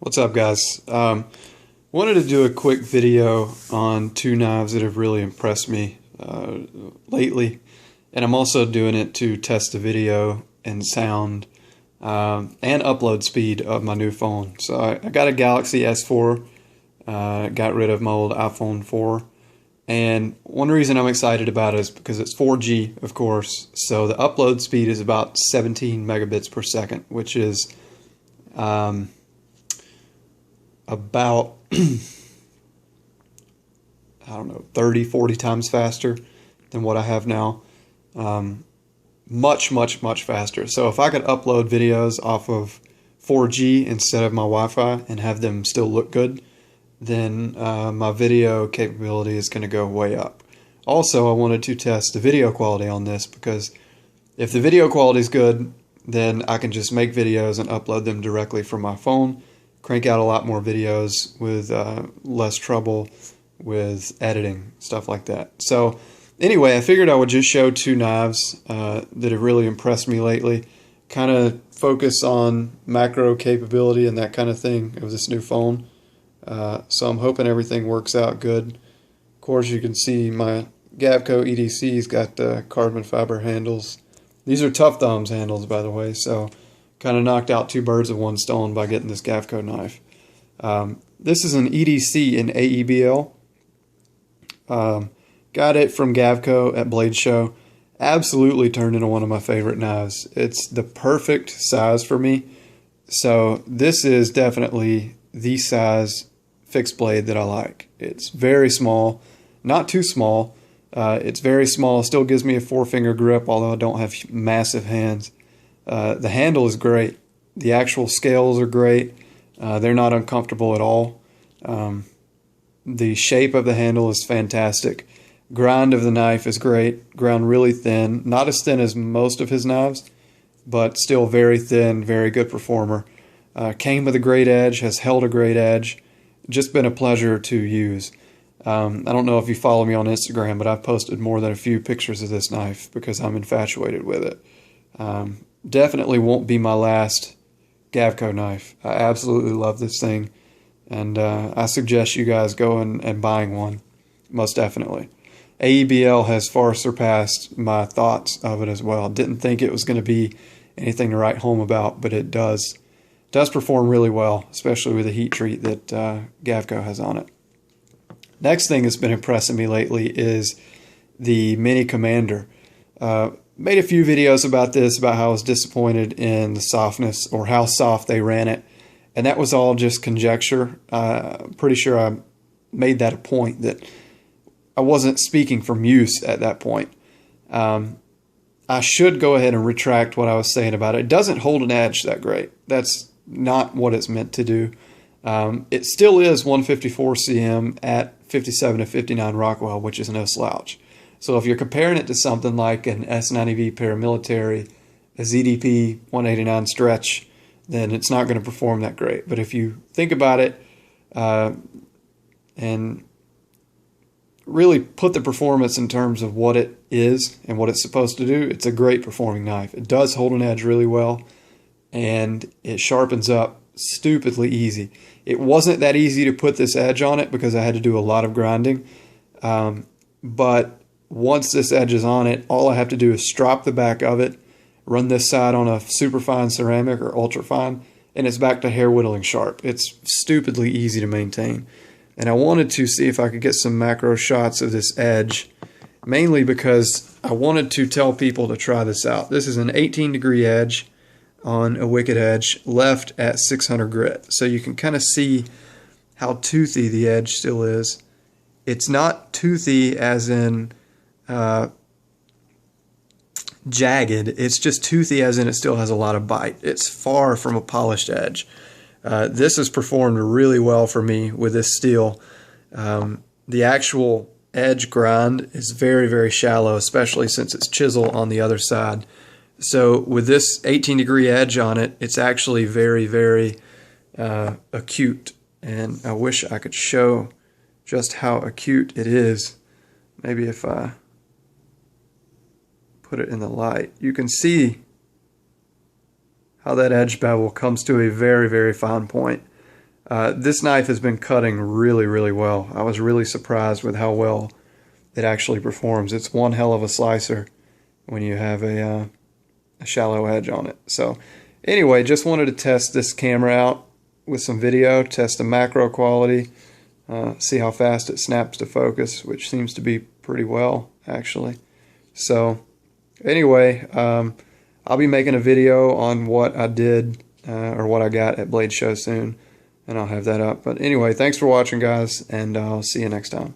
What's up, guys? Wanted to do a quick video on two knives that have really impressed me lately, and I'm also doing it to test the video and sound and upload speed of my new phone. So I got a Galaxy S4, got rid of my old iPhone 4, and one reason I'm excited about it is because it's 4G, of course, so the upload speed is about 17 megabits per second, which is about I don't know, 30-40 times faster than what I have now. Much faster. So if I could upload videos off of 4G instead of my Wi-Fi and have them still look good, then my video capability is going to go way up. Also, I wanted to test the video quality on this, because if the video quality is good, then I can just make videos and upload them directly from my phone, crank out a lot more videos with less trouble with editing, stuff like that. So anyway, I figured I would just show two knives that have really impressed me lately, kind of focus on macro capability and that kind of thing of this new phone. So I'm hoping everything works out good. Of course, you can see my GAF Couette EDC's got carbon fiber handles. These are Tough Thumbs handles, by the way, so kind of knocked out two birds with one stone by getting this GAF Couette knife. This is an EDC in AEBL. Got it from GAF Couette at Blade Show. Absolutely turned into one of my favorite knives. It's the perfect size for me. So this is definitely the size fixed blade that I like. It's very small, not too small. It's very small, still gives me a 4-finger grip, although I don't have massive hands. The handle is great. The actual scales are great. They're not uncomfortable at all. The shape of the handle is fantastic. Grind of the knife is great. Ground really thin. Not as thin as most of his knives, but still very thin, very good performer. Came with a great edge, has held a great edge. Just been a pleasure to use. I don't know if you follow me on Instagram, but I've posted more than a few pictures of this knife because I'm infatuated with it. Definitely won't be my last GAF Couette knife. I absolutely love this thing, and I suggest you guys go and buying one, most definitely. AEBL has far surpassed my thoughts of it as well. Didn't think it was going to be anything to write home about, but it does perform really well, especially with the heat treat that GAF Couette has on it. Next thing that's been impressing me lately is the Mini Commander. Made a few videos about this, about how I was disappointed in the softness, or how soft they ran it, and that was all just conjecture. Pretty sure I made that a point, that I wasn't speaking from use at that point. I should go ahead and retract what I was saying about it. It doesn't hold an edge that great. That's not what it's meant to do. It still is 154 cm at 57 to 59 Rockwell, which is no slouch. So if you're comparing it to something like an S90V paramilitary, a ZDP 189 stretch, then it's not going to perform that great. But if you think about it and really put the performance in terms of what it is and what it's supposed to do, it's a great performing knife. It does hold an edge really well, and it sharpens up stupidly easy. It wasn't that easy to put this edge on it because I had to do a lot of grinding, but once this edge is on it, all I have to do is strop the back of it, run this side on a super fine ceramic or ultra fine, and it's back to hair whittling sharp. It's stupidly easy to maintain. And I wanted to see if I could get some macro shots of this edge, mainly because I wanted to tell people to try this out. This is an 18-degree edge on a wicked edge, left at 600 grit. So you can kind of see how toothy the edge still is. It's not toothy as in jagged. It's just toothy as in it still has a lot of bite. It's far from a polished edge. This has performed really well for me with this steel. The actual edge grind is very shallow, especially since it's chisel on the other side. So with this 18-degree edge on it, it's actually very acute. And I wish I could show just how acute it is. Maybe if I put it in the light, you can see how that edge bevel comes to a very fine point. This knife has been cutting really, really well. I was really surprised with how well it actually performs. It's one hell of a slicer when you have a shallow edge on it. So anyway, just wanted to test this camera out with some video, test the macro quality, see how fast it snaps to focus, which seems to be pretty well actually. So anyway, I'll be making a video on what I did or what I got at Blade Show soon, and I'll have that up. But anyway, thanks for watching, guys, and I'll see you next time.